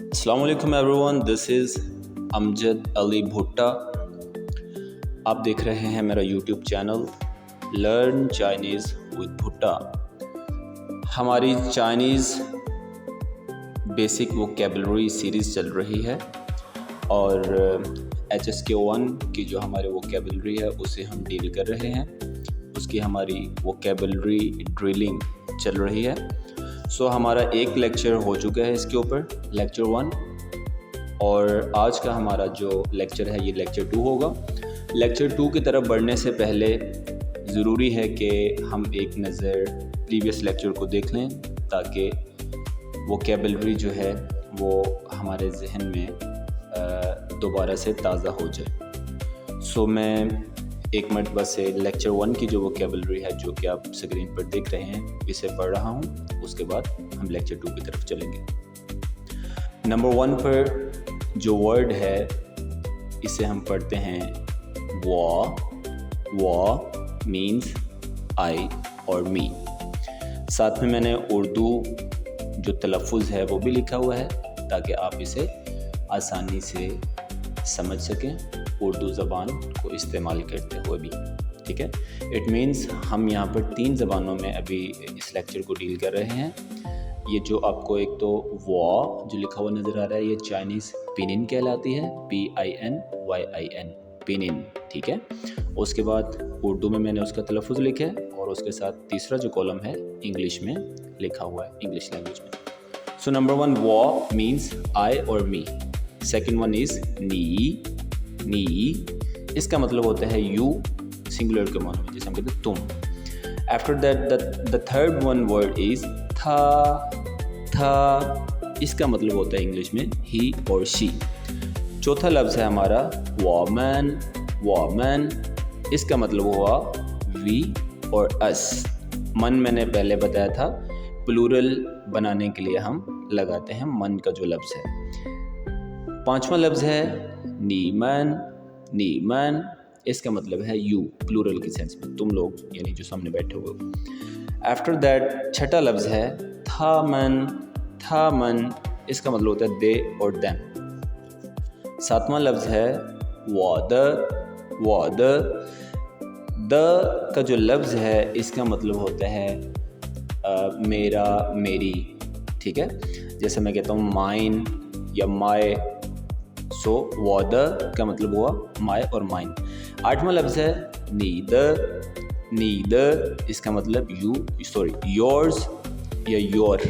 अस्सलाम वालेकुम everyone, this is Amjad Ali भुट्टा। आप देख रहे हैं मेरा YouTube channel learn Chinese with भुट्टा। हमारी चाइनीज़ बेसिक वोकैबुलरी सीरीज़ चल रही है और HSK1 की जो हमारी वोकैबुलरी है उसे हम डील कर रहे हैं। उसकी हमारी वोकैबुलरी ड्रिलिंग चल रही है। सो हमारा एक लेक्चर हो चुका है इसके ऊपर, लेक्चर 1, और आज का हमारा जो लेक्चर है ये लेक्चर 2 होगा। लेक्चर 2 की तरफ बढ़ने से पहले ज़रूरी है कि हम एक नज़र प्रीवियस लेक्चर को देख लें ताकि वोकैबुलरी जो है वो हमारे जहन में दोबारा से ताज़ा हो जाए। सो मैं एक मरतबा से लेक्चर 1 की जो वोकैबुलरी है जो कि आप स्क्रीन पर देख रहे हैं इसे पढ़ रहा हूँ, उसके बाद हम लेक्चर 2 की तरफ चलेंगे। नंबर 1 पर जो वर्ड है इसे हम पढ़ते हैं वो मीन्स आई और मी। साथ में मैंने उर्दू जो तलफ़ुज़ है वो भी लिखा हुआ है ताकि आप इसे आसानी से समझ सकें उर्दू ज़बान को इस्तेमाल करते हुए भी, ठीक है। इट मीन्स हम यहाँ पर 3 ज़बानों में अभी इस लेक्चर को डील कर रहे हैं। ये जो आपको एक तो वो जो लिखा हुआ नज़र आ रहा है ये चाइनीज़ पिनिन कहलाती है, PINYIN पिनिन, ठीक है। उसके बाद उर्दू में मैंने उसका तलफ़ुज़ लिखा है और उसके साथ तीसरा जो कॉलम है इंग्लिश में लिखा हुआ है, इंग्लिश लैंग्वेज में। सो नंबर 1 वो मीन्स आई और मी। सेकेंड वन इज़ नी, इसका मतलब होता है यू सिंगुलर के मानो में, जैसे हम कहते हैं तुम। After that the third one word is था, इसका मतलब होता है इंग्लिश में ही और शी। चौथा लफ्ज़ है हमारा वॉमैन, इसका मतलब हुआ वी और अस। मन मैंने पहले बताया था प्लूरल बनाने के लिए हम लगाते हैं मन का जो लफ्ज़ है। पांचवा लफ्ज़ है नीमैन, इसका मतलब है यू प्लूरल के सेंस में, तुम लोग यानी जो सामने बैठे हुए हो। आफ्टर दैट छठा लफ्ज़ है थामन, इसका मतलब होता है दे और देम। सातवां लफ्ज़ है वाद, द का जो लफ्ज़ है इसका मतलब होता है मेरा, मेरी, ठीक है। जैसे मैं कहता हूँ माइन या माय, सो वादर का मतलब हुआ माय और माइन। आठवां लफ्ज़ है नीदर, इसका मतलब योर्स या योर।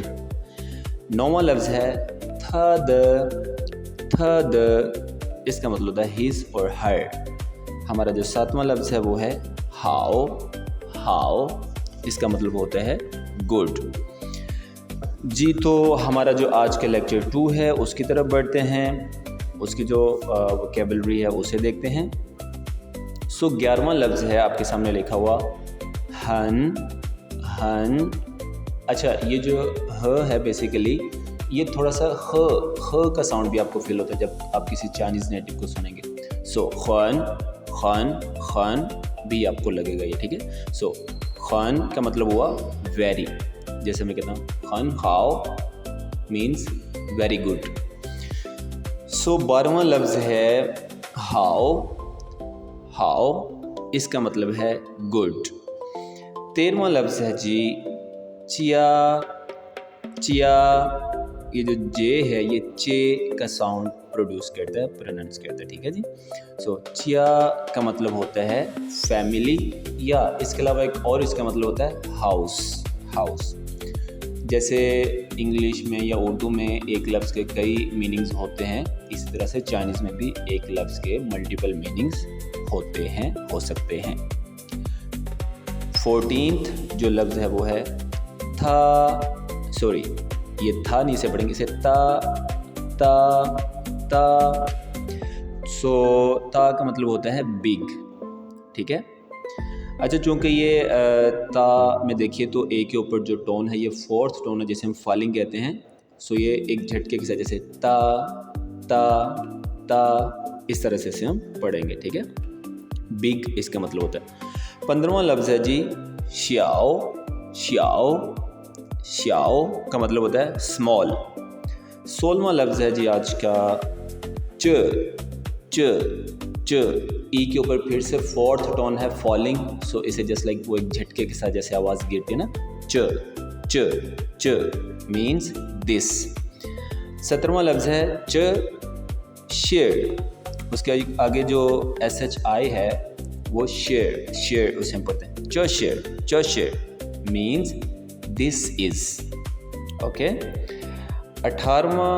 नौवां लफ्ज़ है थद, इसका मतलब होता है हिज और हर। हमारा जो सातवां लफ्ज़ है वो है हाउ, इसका मतलब होता है गुड। जी, तो हमारा जो आज का लेक्चर 2 है उसकी तरफ बढ़ते हैं, उसकी जो वोकैबुलरी है उसे देखते हैं। सो 11वां लफ्ज़ है आपके सामने लिखा हुआ हन। अच्छा, ये जो ह है बेसिकली ये थोड़ा सा ख का साउंड भी आपको फील होता है जब आप किसी चाइनीज़ नेटिव को सुनेंगे। सो खन भी आपको लगेगा ये, ठीक है। सो खन का मतलब हुआ वेरी, जैसे मैं कहता हूँ खन हाउ मीन्स वेरी गुड। सो 12वां लफ्ज़ है हाउ, इसका मतलब है गुड। 13वां लफ्ज़ है जी चिया, ये जो जे है ये चे का साउंड प्रोड्यूस करता है, प्रोनाउंस करता है, ठीक है जी। सो चिया का मतलब होता है फैमिली, या इसके अलावा एक और इसका मतलब होता है हाउस। जैसे इंग्लिश में या उर्दू में एक लफ्ज़ के कई मीनिंग्स होते हैं, इसी तरह से चाइनीज़ में भी एक लफ्ज़ के मल्टीपल मीनिंग्स हो सकते हैं। 14th जो लफ्ज़ है वो है ये था नहीं से पढ़ेंगे, इसे ता। सो ता का मतलब होता है बिग, ठीक है। अच्छा, चूँकि ये ता में देखिए तो ए के ऊपर जो टोन है ये 4th टोन है, जैसे हम फॉलिंग कहते हैं। सो ये एक झटके के साथ जैसे ता इस तरह से हम पढ़ेंगे, ठीक है। बिग इसका मतलब होता है। 15वां लफ्ज़ है जी श्याओ का मतलब होता है स्मॉल। 16वां लफ्ज़ है जी आज का च च च। ई के ऊपर फिर से फोर्थ टोन है फॉलिंग, सो इसे जस्ट लाइक वो एक झटके के साथ जैसे आवाज़ गिरती है ना, च च च मीन्स दिस। 17वां लफ्ज़ है च शेयर। उसके आगे जो SHI है वो शेयर शेयर उसे हम पढ़ते हैं च शेयर मीन्स दिस इज। ओके। 18वां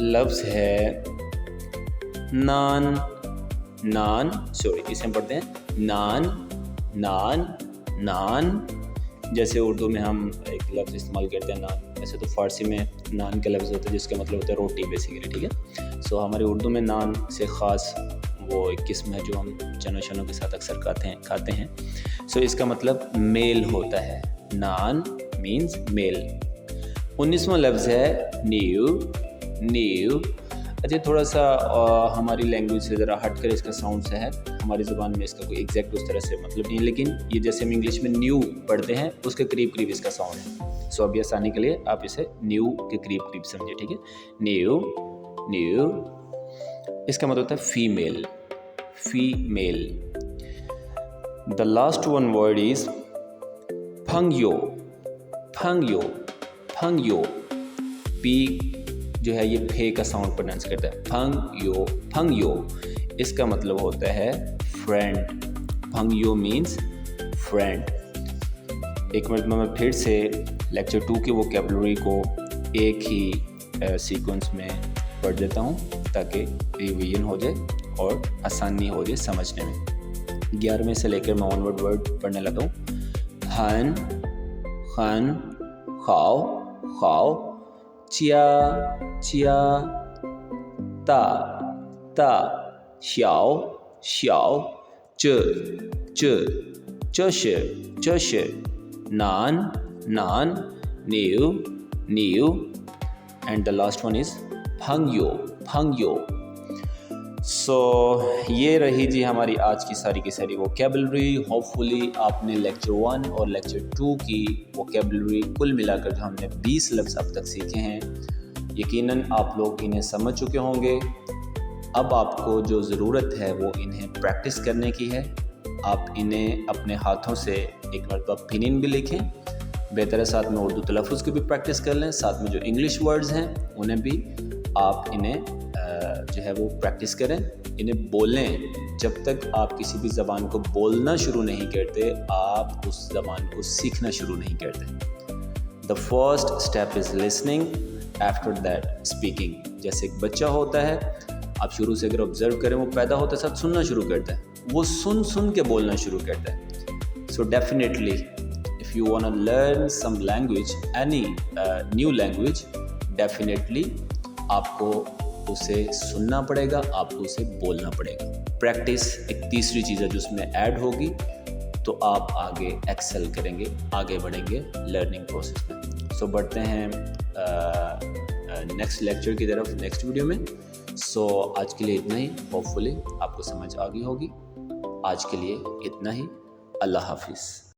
लफ्ज़ है नान नान, सॉरी इसे हम पढ़ते हैं नान नान नान। जैसे उर्दू में हम एक लफ्ज़ इस्तेमाल करते हैं नान, वैसे तो फ़ारसी में नान का लफ्ज़ होता है जिसका मतलब होता है रोटी बेसिकली, ठीक है। सो हमारे उर्दू में नान से ख़ास वो एक किस्म है जो हम चनों शनों के साथ अक्सर खाते हैं। सो इसका मतलब मेल होता है, नान मीन्स मेल। 19वां लफ्ज़ है न्यू न्यू। अच्छा, थोड़ा सा हमारी लैंग्वेज से ज़रा हट कर इसका साउंड से है, हमारी ज़ुबान में इसका कोई एग्जैक्ट उस तरह से मतलब नहीं है, लेकिन ये जैसे हम इंग्लिश में न्यू पढ़ते हैं उसके करीब करीब इसका साउंड है। सो अभी आसानी के लिए आप इसे न्यू के करीब करीब समझिए, ठीक है। न्यू न्यू इसका मतलब होता है female female. The last one word is फंगयो फंगयो फंगयो। पी जो है ये फे का साउंड प्रोनाउंस करता है, फंगयो फंगयो। इसका मतलब होता है फ्रेंड, फंगयो मीन्स फ्रेंड। एक मरतबा मैं फिर से लेक्चर 2 के वोकैबुलरी को एक ही सीक्वेंस में पढ़ देता हूँ ताकि रिवीजन हो जाए और आसानी हो जाए समझने में। 11वें से लेकर मैं ऑनवर्ड वर्ड पढ़ने लगा हूँ। हन खन खाओ खाओ, चिया चिया, ता ता, श्याओ श्याओ, च च चश चश, नान नान, न्यू न्यू, and the last one is फंगयो फंगयो। सो ये रही जी हमारी आज की सारी वोकैबुलरी। होपफुली आपने लेक्चर 1 और लेक्चर 2 की वोकैबुलरी कुल मिलाकर जो हमने 20 लफ्ज़ अब तक सीखे हैं, यकीनन आप लोग इन्हें समझ चुके होंगे। अब आपको जो ज़रूरत है वो इन्हें प्रैक्टिस करने की है। आप इन्हें अपने हाथों से एक मरतबा पिनिन भी लिखें, बेहतर है साथ में उर्दू तलफ़ुज़ की भी प्रैक्टिस कर लें, साथ में जो इंग्लिश वर्ड्स हैं उन्हें भी आप इन्हें जो है वो प्रैक्टिस करें, इन्हें बोलें। जब तक आप किसी भी ज़बान को बोलना शुरू नहीं करते, आप उस ज़बान को सीखना शुरू नहीं करते। The first step is listening, after that speaking. जैसे एक बच्चा होता है, आप शुरू से अगर ऑब्जर्व करें, वो पैदा होते साथ सुनना शुरू करता है, वो सुन के बोलना शुरू करता है। So definitely if you want to learn some language, any new language, definitely आपको उसे सुनना पड़ेगा, आपको उसे बोलना पड़ेगा। प्रैक्टिस एक तीसरी चीज़ है जो उसमें ऐड होगी, तो आप आगे एक्सेल करेंगे, आगे बढ़ेंगे लर्निंग प्रोसेस में। सो बढ़ते हैं नेक्स्ट लेक्चर की तरफ नेक्स्ट वीडियो में। सो आज के लिए इतना ही। होपफुली आपको समझ आ गई होगी। आज के लिए इतना ही। अल्लाह हाफिज़।